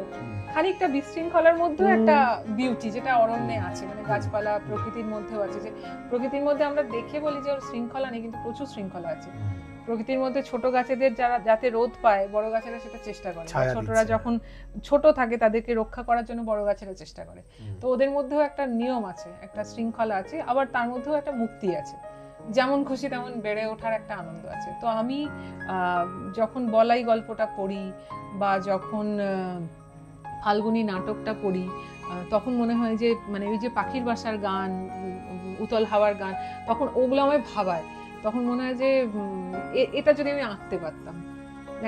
খানিকটা বিশৃঙ্খলার মধ্যেও একটা বিউটি যেটা অরণ্যে আছে, মানে গাছপালা প্রকৃতির মধ্যেও আছে। যে প্রকৃতির মধ্যে আমরা দেখে বলি যে ওর শৃঙ্খলা নেই, কিন্তু প্রচুর শৃঙ্খলা আছে প্রকৃতির মধ্যে। ছোট গাছেদের যারা যাতে রোদ পায়, বড় গাছেরা সেটা চেষ্টা করে, ছোটরা যখন ছোট থাকে তাদেরকে রক্ষা করার জন্য বড় গাছেরা চেষ্টা করে। তো ওদের মধ্যেও একটা নিয়ম আছে, একটা শৃঙ্খলা আছে, আবার তার মধ্যেও একটা মুক্তি আছে, যেমন খুশি তেমন বেড়ে ওঠার একটা আনন্দ আছে। তো আমি যখন বলাই গল্পটা পড়ি বা যখন ফাল্গুনী নাটকটা পড়ি, তখন মনে হয় যে মানে ওই যে পাখির বাসার গান, উতল হাওয়ার গান, তখন ওগুলো আমায় ভাবায়। তখন মনে হয় যে এটা যদি আমি আঁকতে পারতাম,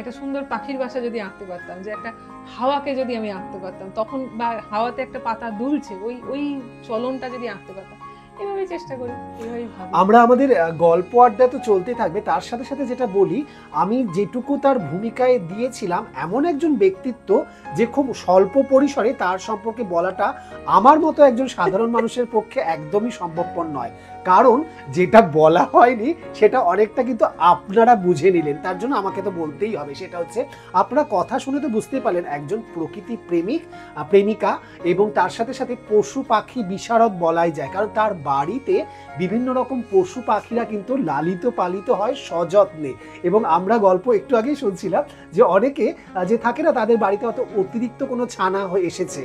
একটা সুন্দর পাখির বাসা যদি আঁকতে পারতাম, যে একটা হাওয়াকে যদি আমি আঁকতে পারতাম তখন, বা হাওয়াতে একটা পাতা দুলছে, ওই চলনটা যদি আঁকতে পারতাম, এভাবেই চেষ্টা করি, এভাবেই ভাবি। আমরা আমাদের গল্প আড্ডা তো চলতে থাকবে, তার সাথে সাথে যেটা বলি, আমি যেটুকু তার ভূমিকায় দিয়েছিলাম এমন একজন ব্যক্তিত্ব যে খুব স্বল্প পরিসরে তার সম্পর্কে বলাটা আমার মতো একজন সাধারণ মানুষের পক্ষে একদমই সম্ভবপর নয়, কারণ যেটা বলা হয়নি সেটা অনেকটা কিন্তু আপনারা বুঝে নিলেন, তার জন্য আমাকে তো বলতেই হবে। সেটা হচ্ছে, আপনারা কথা শুনে তো বুঝতেই পারলেন একজন প্রকৃতি প্রেমিকা, এবং তার সাথে সাথে পশু পাখি বিশারদ বলাই যায়, কারণ তার বাড়িতে বিভিন্ন রকম পশু পাখিরা কিন্তু লালিত পালিত হয় সযত্নে। এবং আমরা গল্প একটু আগেই শুনছিলাম যে অনেকে যে থাকে না, তাদের বাড়িতে হয়তো অতিরিক্ত কোনো ছানা হয়ে এসেছে,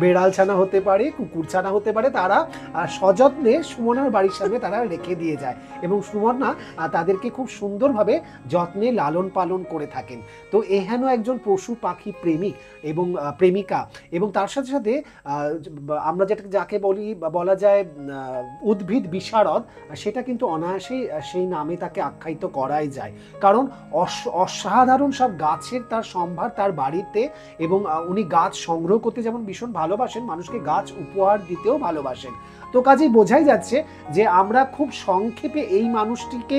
বেড়াল ছানা হতে পারে, কুকুর ছানা হতে পারে, তারা সযত্নে সুমনার বাড়ির সামনে তারা রেখে দিয়ে যায়, এবং সুমনা তাদেরকে খুব সুন্দরভাবে যত্নে লালন পালন করে থাকেন। তো এহেন একজন পশু পাখি প্রেমিক এবং প্রেমিকা, এবং তার সাথে সাথে আমরা যাকে বলা যায় উদ্ভিদ বিশারদ, সেটা কিন্তু অনায়াসেই সেই নামে তাকে আখ্যায়িত করাই যায়, কারণ অসাধারণ সব গাছের তার সম্ভার তার বাড়িতে, এবং উনি গাছ সংগ্রহ করতে যেমন ভীষণ ভালোবাসেন, মানুষকে গাছ উপহার দিতেও ভালোবাসেন। তো কাজেই বোঝাই যাচ্ছে যে আমরা খুব সংক্ষেপে এই মানুষটিকে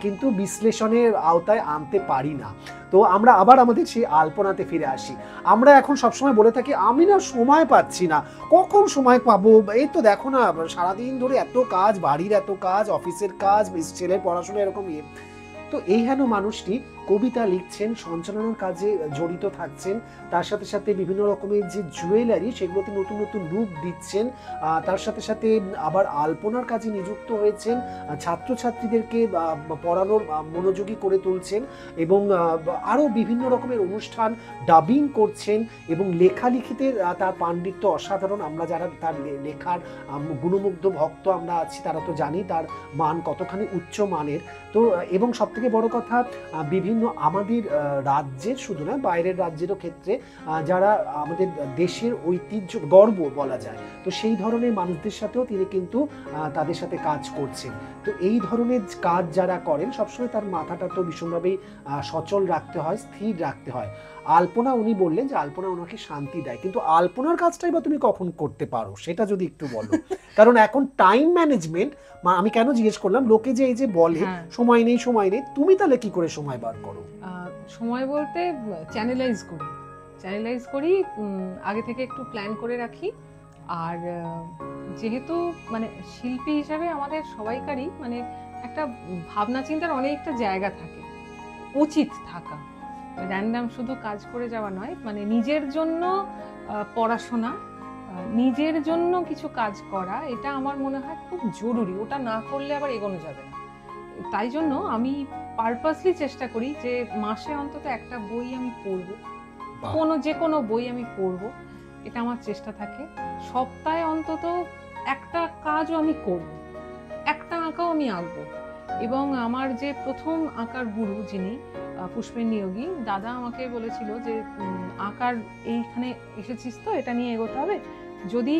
কিন্তু বিশ্লেষণের আওতায় আনতে পারি না। তো আমরা আবার আমাদের সেই আলপনাতে ফিরে আসি। আমরা এখন সবসময় বলে থাকি, আমি না সময় পাচ্ছি না, কখন সময় পাবো, এই তো দেখো না সারাদিন ধরে এত কাজ, বাড়ির এত কাজ, অফিসের কাজ, ছেলের পড়াশোনা, এরকম ইয়ে। তো এই হেন মানুষটি কবিতা লিখছেন, সঞ্চালনার কাজে জড়িত থাকছেন, তার সাথে সাথে বিভিন্ন রকমের যে জুয়েলারি সেগুলোতে নতুন নতুন রূপ দিচ্ছেন, তার সাথে সাথে আবার আলপনার কাজে নিযুক্ত হয়েছেন, ছাত্রছাত্রীদেরকে পড়ানোর মনোযোগী করে তুলছেন, এবং আরও বিভিন্ন রকমের অনুষ্ঠান ডাবিং করছেন, এবং লেখালেখিতে তার পাণ্ডিত্য অসাধারণ। আমরা যারা তার লেখার গুণমুগ্ধ ভক্ত আমরা আছি, তারা তো জানি তার মান কতখানি উচ্চ মানের। তো এবং সবথেকে বড় কথা, বিভিন্ন আমাদের রাজ্যের শুধু না, বাইরের রাজ্যেরও ক্ষেত্রে যারা আমাদের দেশের ঐতিহ্য গর্ব বলা যায়, তো সেই ধরনের মানুষদের সাথেও তিনি কিন্তু তাদের সাথে কাজ করছেন। তো এই ধরনের কাজ যারা করেন, সবসময় তার মাথাটা তো ভীষণভাবেই সচল রাখতে হয়, স্থির রাখতে হয়। আলপনা, উনি বললেন যে আলপনা ওনাকে শান্তি দেয়, কিন্তু আলপনার কাজটাই বা তুমি কখন করতে পারো সেটা যদি একটু বলো, কারণ এখন টাইম ম্যানেজমেন্ট, আমি কেন জিজ্ঞেস করলাম, লোকে যে এই যে বলে সময় নেই, তুমি তাহলে কি করে সময় বার করো? সময় বলতে চ্যানেলাইজ করি, আগে থেকে একটু প্ল্যান করে রাখি। আর যেহেতু মানে শিল্পী হিসাবে আমাদের সবাইকারই মানে একটা ভাবনা চিন্তার অনেকটা জায়গা থাকে, উচিত থাকা, র্যান্ডাম শুধু কাজ করে যাওয়া নয়, মানে নিজের জন্য পড়াশোনা, নিজের জন্য কিছু কাজ করা, এটা আমার মনে হয় খুব জরুরি। ওটা না করলে আবার এগোনো যাবে না। তাই জন্য আমি পারপাসলি চেষ্টা করি যে মাসে অন্তত একটা বই আমি পড়বো, যে কোনো বই আমি পড়বো, এটা আমার চেষ্টা থাকে। সপ্তাহে অন্তত একটা কাজও আমি করব, একটা আঁকাও আমি আঁকবো। এবং আমার যে প্রথম আঁকার গুরু যিনি পুষ্পেন নিয়োগী দাদা আমাকে বলেছিল যে আঁকার এইখানে এসেছিস তো, এটা নিয়ে এগোতে হবে। যদি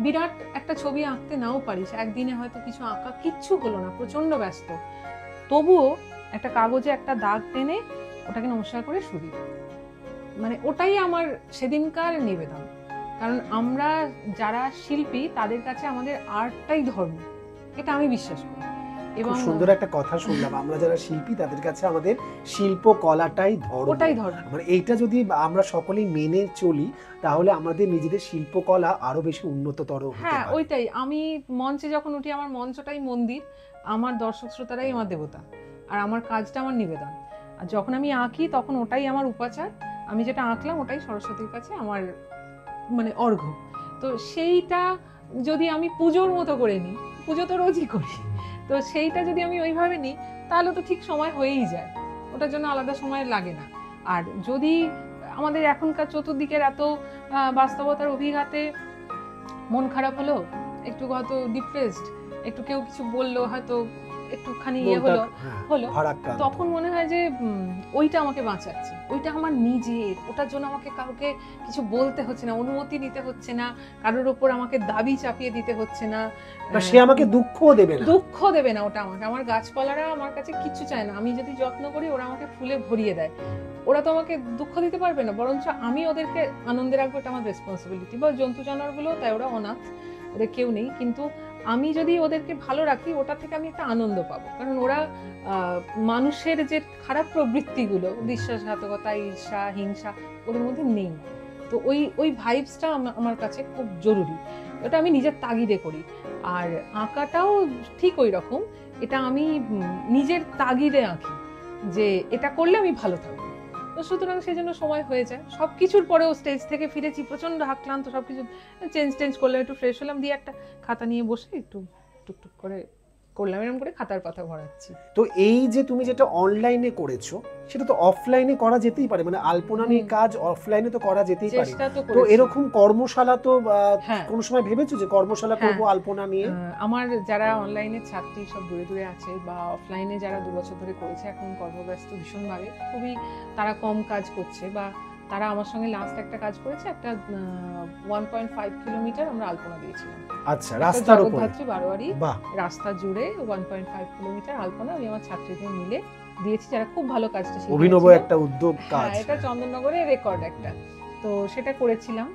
বিরাট একটা ছবি আঁকতে নাও পারিস, একদিনে হয়তো কিছু আঁকা কিচ্ছু হলো না, প্রচন্ড ব্যস্ত, তবুও একটা কাগজে একটা দাগ টেনে ওটাকে নমস্কার করে শুরু, মানে ওটাই আমার সেদিনকার নিবেদন। কারণ আমরা যারা শিল্পী তাদের কাছে আমাদের আর্টটাই ধর্ম, এটা আমি বিশ্বাস করি। এবং সুন্দর একটা কথা শুনলাম, আমরা যারা শিল্পী তাদের কাছে আমাদের শিল্প কলাটাই ধর্ম, ওটাই ধর্ম। মানে এইটা যদি আমরা সকলেই মেনে চলি তাহলে আমাদের নিজেদের শিল্পকলা আরো বেশি উন্নততর হতে পারে। হ্যাঁ, ওইটাই। আমি মঞ্চে যখন উঠি, আমার মঞ্চটাই মন্দির, আমার দর্শক শ্রোতারাই আমার দেবতা, আর আমার কাজটা আমার নিবেদন। আর যখন আমি আঁকি তখন ওটাই আমার উপাচার, আমি যেটা আঁকলাম ওটাই সরস্বতীর কাছে আমার মানে অর্ঘ্য। তো সেইটা যদি আমি পুজোর মতো করে নিই, পুজো তো রোজই করি, তো সেইটা যদি আমি ওইভাবে নিই তাহলে তো ঠিক সময় হয়েই যায়, ওটার জন্য আলাদা সময় লাগে না। আর যদি আমাদের এখনকার চতুর্দিকের এত বাস্তবতার অভিঘাতে মন খারাপ হলো, একটু হয়তো ডিপ্রেসড, একটু কেউ কিছু বললো, হয়তো একটুখানি ইয়ে হলো, তখন মনে হয় যে ওইটা আমাকে বাঁচাচ্ছে, ওইটা আমার নিজের, ওটার জন্য আমাকে কাউকে কিছু বলতে হচ্ছে না, অনুমতি নিতে হচ্ছে না, কারোর ওপর আমাকে দাবি চাপিয়ে দিতে হচ্ছে না, সে আমাকে দুঃখও দেবে না, ওটা আমাকে, আমার গাছপালারা আমার কাছে কিচ্ছু চায় না, আমি যদি যত্ন করি ওরা আমাকে ফুলে ভরিয়ে দেয়, ওরা তো আমাকে দুঃখ দিতে পারবে না, বরঞ্চ আমি ওদেরকে আনন্দে রাখবো, এটা আমার রেসপন্সিবিলিটি। বা জন্তু জানোয়ারগুলো তাই, ওরা অনাথ, ওদের কেউ নেই, কিন্তু আমি যদি ওদেরকে ভালো রাখি ওটা থেকে আমি একটা আনন্দ পাবো। কারণ ওরা মানুষের যে খারাপ প্রবৃত্তিগুলো, বিশ্বাসঘাতকতা, ঈর্ষা, হিংসা, ওদের মধ্যে নেই। তো ওই ভাইবসটা আমার কাছে খুব জরুরি, ওটা আমি নিজের তাগিদে করি। আর আঁকাটাও ঠিক ওই রকম, এটা আমি নিজের তাগিদে আঁকি যে এটা করলে আমি ভালো থাকবো। তো সুতরাং সেই জন্য সময় হয়ে যায়। সবকিছুর পরেও স্টেজ থেকে ফিরেছি প্রচন্ড হাঁকলান্ত, সবকিছু চেঞ্জ করলাম, একটু ফ্রেশ হলাম, দিয়ে একটা খাতা নিয়ে বসে একটু টুকটুক করে করলাম, এরকম করে খাতার পাতা ভরাচ্ছি। তো এই যে তুমি যেটা অনলাইনে করেছো সেটা তো অফলাইনে করা যেতেই পারে, মানে আলপনা নিয়ে কাজ অফলাইনে তো করা যেতেই পারে। তো এরকম কর্মশালা তো কোন সময় ভেবেছো যে কর্মশালা করব আলপনা নিয়ে? আমার যারা অনলাইনে ছাত্রী সব দূরে দূরে আছে, বা অফলাইনে যারা 2 বছর ধরে করেছে, এখন কর্মব্যস্ত ভীষণভাবে, খুবই তারা কম কাজ করছে, বা তারা আমার সঙ্গে লাস্ট একটা কাজ করেছে, একটা 1.5 কিলোমিটার আমরা আলপনা দিয়েছিলাম। আচ্ছা, রাস্তার উপরে, জগদ্ধাত্রী বারোয়ারি রাস্তা জুড়ে 1.5 কিলোমিটার আলপনা আমি আমার ছাত্রীদের মিলে দিয়েছি, যারা খুব ভালো কাজটা শিখেছে। অভিনব একটা উদ্যোগ কাজ, এটা চন্দননগরে রেকর্ড একটা, তো সেটা করেছিলাম।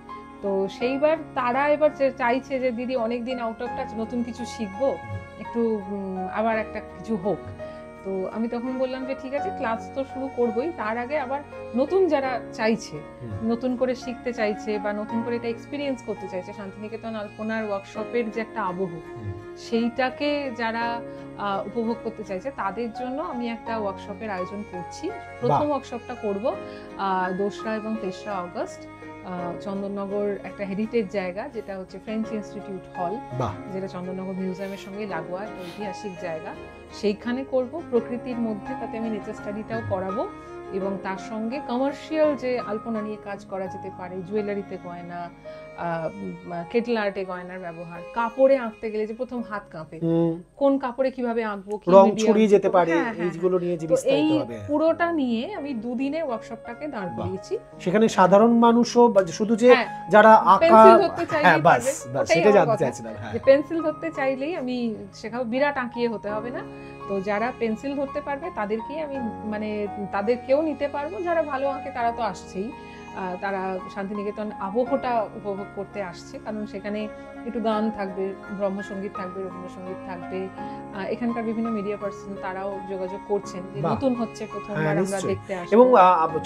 তো সেইবার তারা এবার চাইছে যে দিদি অনেকদিন আউট অফ টাচ, নতুন কিছু শিখবো, একটু আবার একটা কিছু হোক। তো আমি তখন বললাম যে ঠিক আছে, ক্লাস তো শুরু করবোই, তার আগে আবার নতুন যারা চাইছে, নতুন করে শিখতে চাইছে, বা নতুন করে এটা এক্সপিরিয়েন্স করতে চাইছে, শান্তিনিকেতন আলপনার ওয়ার্কশপের যে একটা আবহ, সেইটাকে যারা উপভোগ করতে চাইছে তাদের জন্য আমি একটা ওয়ার্কশপের আয়োজন করছি। প্রথম ওয়ার্কশপটা করব 2রা এবং 3রা অগস্ট চন্দননগর একটা হেরিটেজ জায়গা, যেটা হচ্ছে ফ্রেঞ্চ ইনস্টিটিউট হল, যেটা চন্দননগর মিউজিয়ামের সঙ্গে লাগোয়া, একটা ঐতিহাসিক জায়গা, সেইখানে করব প্রকৃতির মধ্যে। তাতে আমি নেচার স্টাডিটাও করাবো, এবং তার সঙ্গে কমার্শিয়াল যে আলপনা নিয়ে কাজ করা যেতে পারে, জুয়েলারিতে গয়না, কেটল আর্টে গয়নার ব্যবহার, কাপড়ে আঁকতে গেলে যে প্রথম হাত কাঁপে, কোন কাপড়ে কিভাবে আঁকবো, রং ছড়িয়ে যেতে পারে, এইগুলো নিয়ে যে বিস্তারিত হবে, এই পুরোটা নিয়ে আমি 2 দিনে ওয়ার্কশপটাকে দাঁড় করিয়েছি। সেখানে সাধারণ মানুষও, শুধু যে যারা আঁকা, বাস সেটা জানতে চাইছিলাম, যে পেন্সিল ধরতে চাইলেই আমি শেখাবো, বিরাট আঁকিয়ে হতে হবে না। তো যারা পেন্সিল ধরতে পারবে তাদেরকেই আমি, মানে তাদেরকেও নিতে পারবো, যারা ভালো আঁকে তারা তো আসছেই, তারা শান্তিনিকেতন আবহটা উপভোগ করতে আসছে, কারণ সেখানে একটু গান থাকবে, ব্রহ্মসঙ্গীত থাকবে, রবীন্দ্রসঙ্গীত থাকবে, এখানকার বিভিন্ন মিডিয়া পার্সন তারাও যোগাযোগ করছেন যে নতুন হচ্ছে, প্রথমবার আমরা দেখতে আসছি। এবং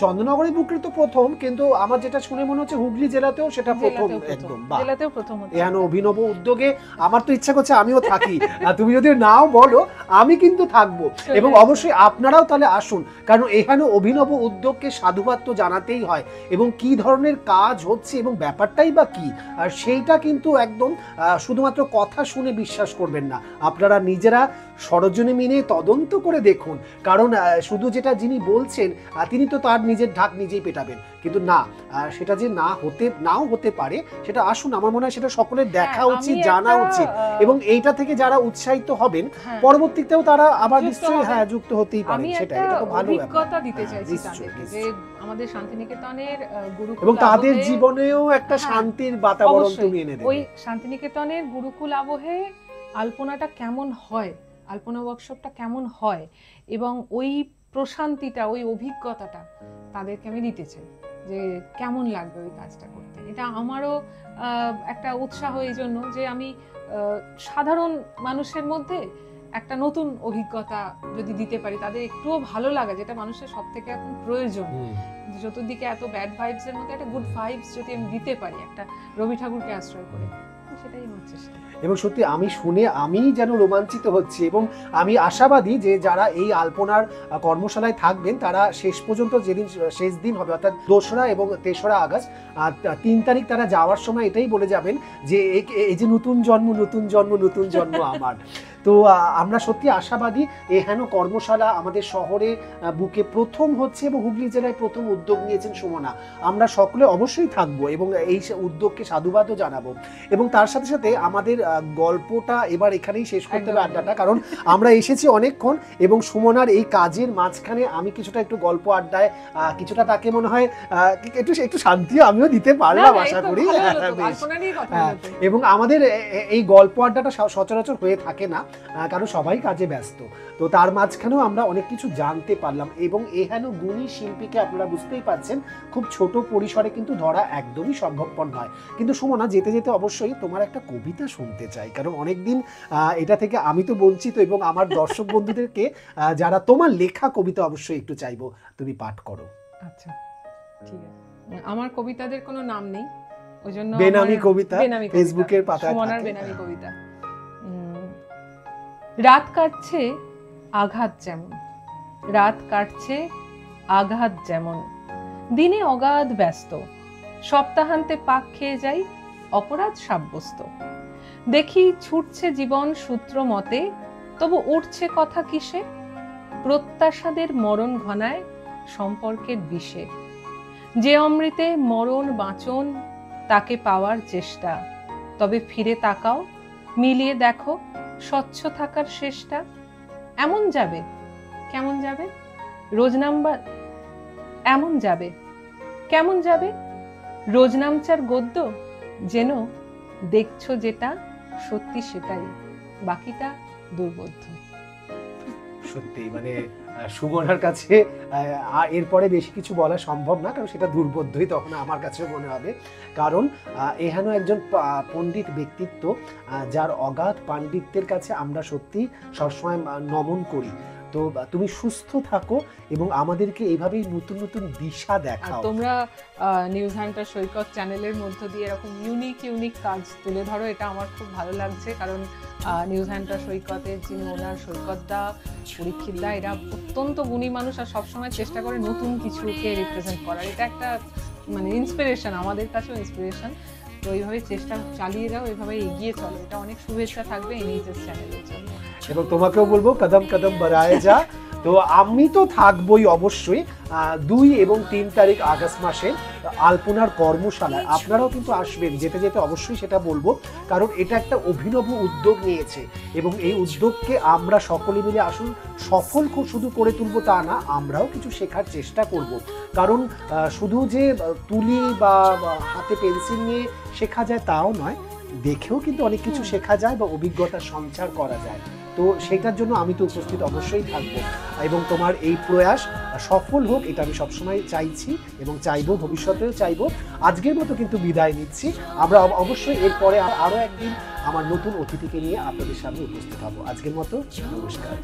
চন্দননগরের বুকে তো প্রথম, কিন্তু আমার যেটা শুনে মনে হচ্ছে হুগলি জেলাতেও সেটা প্রথম, একদম জেলাতেও প্রথম হচ্ছে। এখানে অভিনব উদ্যোগে আমার তো ইচ্ছা করছে আমিও থাকি, তুমি যদি নাও বলো আমি কিন্তু থাকবো, এবং অবশ্যই আপনারাও তাহলে আসুন, কারণ এখানে অভিনব উদ্যোগকে সাধুবাদ তো জানাতেই হয়, এবং কি ধরনের কাজ হচ্ছে এবং ব্যাপারটাই বা কি, আর সেইটা কিন্তু একদম শুধুমাত্র কথা শুনে বিশ্বাস করবেন না, আপনারা নিজেরা সরজনে মিনে তদন্ত করে দেখুন। কারণ শুধু যেটা যিনি বলছেন তিনি তো তার নিজের ঢাক নিজেই পেটাবেন, কিন্তু না, সেটা যে নাও হতে পারে, সেটা আসুন, আমার মনে হয় সেটা সকলের দেখা উচিত, জানা উচিত, এবং এইটা থেকে যারা উৎসাহিত হবেন পরবর্তীতেও তারা আবার নিশ্চয়ই যুক্ত হতেই পারে। আমি সেটা একটা তো ভালো অভিজ্ঞতা দিতে চাইছি নিশ্চয়ই, তাদেরকে, যে আমাদের শান্তিনিকেতনের গুরুকুল এবং তাদের আবহে- জীবনেও একটা শান্তির বাতাবরণ অবশ্যই। তুমি এনে দেবে। ওই শান্তিনিকেতনের গুরুকুল আবহে আলপনাটা কেমন হয়, আলপনা ওয়ার্কশপটা কেমন হয়, এবং ওই প্রশান্তিটা, ওই অভিজ্ঞতাটা তাদেরকে আমি দিতে চাই, যে কেমন লাগবে ওই কাজটা করতে। এটা আমারও একটা উৎসাহ এই জন্য যে আমি সাধারণ মানুষের মধ্যে একটা নতুন অভিজ্ঞতা যদি দিতে পারি, তাদের একটুও ভালো লাগা, যেটা মানুষের সব থেকে এখন প্রয়োজন। চতুর্দিকে এত ব্যাড ভাইবস এর মধ্যে একটা গুড ভাইবস যদি আমি দিতে পারি একটা রবি ঠাকুরকে আশ্রয় করে, সেটাই আমার চেষ্টা। এবং সত্যি আমি শুনে আমি যেন রোমাঞ্চিত হচ্ছি, এবং আমি আশাবাদী যে যারা এই আলপনার কর্মশালায় থাকবেন তারা শেষ পর্যন্ত, যেদিন শেষ দিন হবে অর্থাৎ 2রা এবং 3রা আগস্ট, 3 তারিখ তারা যাওয়ার সময় এটাই বলে যাবেন যে এই যে নতুন জন্ম নতুন জন্ম নতুন জন্ম আমার। তো আমরা সত্যি আশাবাদী। হেন কর্মশালা আমাদের শহরে বুকে প্রথম হচ্ছে, এবং হুগলি জেলায় প্রথম উদ্যোগ নিয়েছেন সুমনা। আমরা সকলে অবশ্যই থাকবো এবং এই উদ্যোগকে সাধুবাদও জানাবো। এবং তার সাথে সাথে আমাদের গল্পটা এবার এখানেই শেষ করতে হবে, আড্ডাটা, কারণ আমরা এসেছি অনেকক্ষণ, এবং সুমনার এই কাজের মাঝখানে আমি একটু গল্প আড্ডায় কিছুটা তাকে মনে হয় একটু শান্তি আমিও দিতে পারলাম আশা করি। এবং আমাদের এই গল্প আড্ডাটা সচরাচর হয়ে থাকে না, কারণ সবাই কাজে ব্যস্ত। তো তার মাঝখানেও আমরা অনেক কিছু জানতে পারলাম, এবং এহেন গুণী শিল্পীকে আপনারা বুঝতেই পারছেন খুব ছোট পরিসরে কিন্তু ধরা একদমই সম্ভবপর নয়। কিন্তু সুমনা, যেতে যেতে অবশ্যই তোমার একটা কবিতা শুনতে চাই, কারণ অনেকদিন এটা থেকে আমি তো বঞ্চিত, এবং আমার দর্শক বন্ধুদেরকে যারা তোমার লেখা কবিতা অবশ্যই একটু চাইবো তুমি পাঠ করো। আচ্ছা, ঠিক আছে। আমার কবিতাদের কোনো নাম নেই, ওই জন্য বেনামি কবিতা ফেসবুকের পাতায় সুমনার বেনামি কবিতা। রাত কাটছে আঘাত যেমন, রাত কাটছে আঘাত যেমন, দিনে অগাধ ব্যস্ত, সপ্তাহান্তে পাক খেয়ে যাই অপরাধ সাব্যস্ত। দেখি ছুটছে জীবন সূত্র মতে, তবু উঠছে কথা কিসে, প্রত্যাশাদের মরণ ঘনায় সম্পর্কের বিষে। যে অমৃতে মরণ বাঁচন, তাকে পাওয়ার চেষ্টা, তবে ফিরে তাকাও, মিলিয়ে দেখো স্বচ্ছ থাকার শেষটা। এমন যাবে কেমন যাবে রোজ নাম্বার, এমন যাবে কেমন যাবে রোজ নামচার গদ্য, যেন দেখছো যেটা সত্যি সেটাই, বাকিটা দুর্বোধ্য। সত্যি মানে সুমনার কাছে এরপরে বেশি কিছু বলা সম্ভব না, কারণ সেটা দুর্বোধ্যই তখন আমার কাছেও মনে হবে। কারণ এহেন একজন পণ্ডিত ব্যক্তিত্ব, যার অগাধ পাণ্ডিত্যের কাছে আমরা সত্যি সবসময় নমন করি। তো তুমি সুস্থ থাকো এবং আমাদেরকে এইভাবেই নতুন নতুন দিশা দেখাও। তোমরা নিউজ হান্টার সৈকত চ্যানেলের মধ্য দিয়ে এরকম ইউনিক কাজ তুলে ধরো, এটা আমার খুব ভালো লাগছে। কারণ নিউজ হান্টার সৈকতের যিনি ওনার, সৈকতদা, পরীক্ষিতদা, এরা অত্যন্ত গুণী মানুষ, আর সবসময় চেষ্টা করে নতুন কিছুকে রিপ্রেজেন্ট করার। এটা একটা মানে ইন্সপিরেশন, আমাদের কাছেও ইন্সপিরেশন। তো এইভাবে চেষ্টা চালিয়ে যাও, এইভাবে এগিয়ে চলো। এটা অনেক শুভেচ্ছা থাকবে এনএইচএস চ্যানেলের জন্য। এবং তোমাকেও বলবো কদম কদম বাড়ায় যা। তো আমি তো থাকবই অবশ্যই 2 এবং 3 তারিখ আগস্ট মাসে আলপনার কর্মশালায়। আপনারাও কিন্তু আসবেন, যেতে যেতে অবশ্যই সেটা বলবো, কারণ এটা একটা অভিনব উদ্যোগ নিয়েছে, এবং এই উদ্যোগকে আমরা সকলে মিলে আসুন সফল শুধু করে তুলবো তা না, আমরাও কিছু শেখার চেষ্টা করব। কারণ শুধু যে তুলি বা হাতে পেন্সিল নিয়ে শেখা যায় তাও নয়, দেখেও কিন্তু অনেক কিছু শেখা যায় বা অভিজ্ঞতা সঞ্চার করা যায়। তো সেটার জন্য আমি তো উপস্থিত অবশ্যই থাকবো, এবং তোমার এই প্রয়াস সফল হোক এটা আমি সবসময় চাইছি এবং চাইবো, ভবিষ্যতেও চাইবো। আজকের মতো কিন্তু বিদায় নিচ্ছি। আমরা অবশ্যই এরপরে আরও একদিন আমার নতুন অতিথিকে নিয়ে আপনাদের সামনে উপস্থিত হবো। আজকের মতো নমস্কার।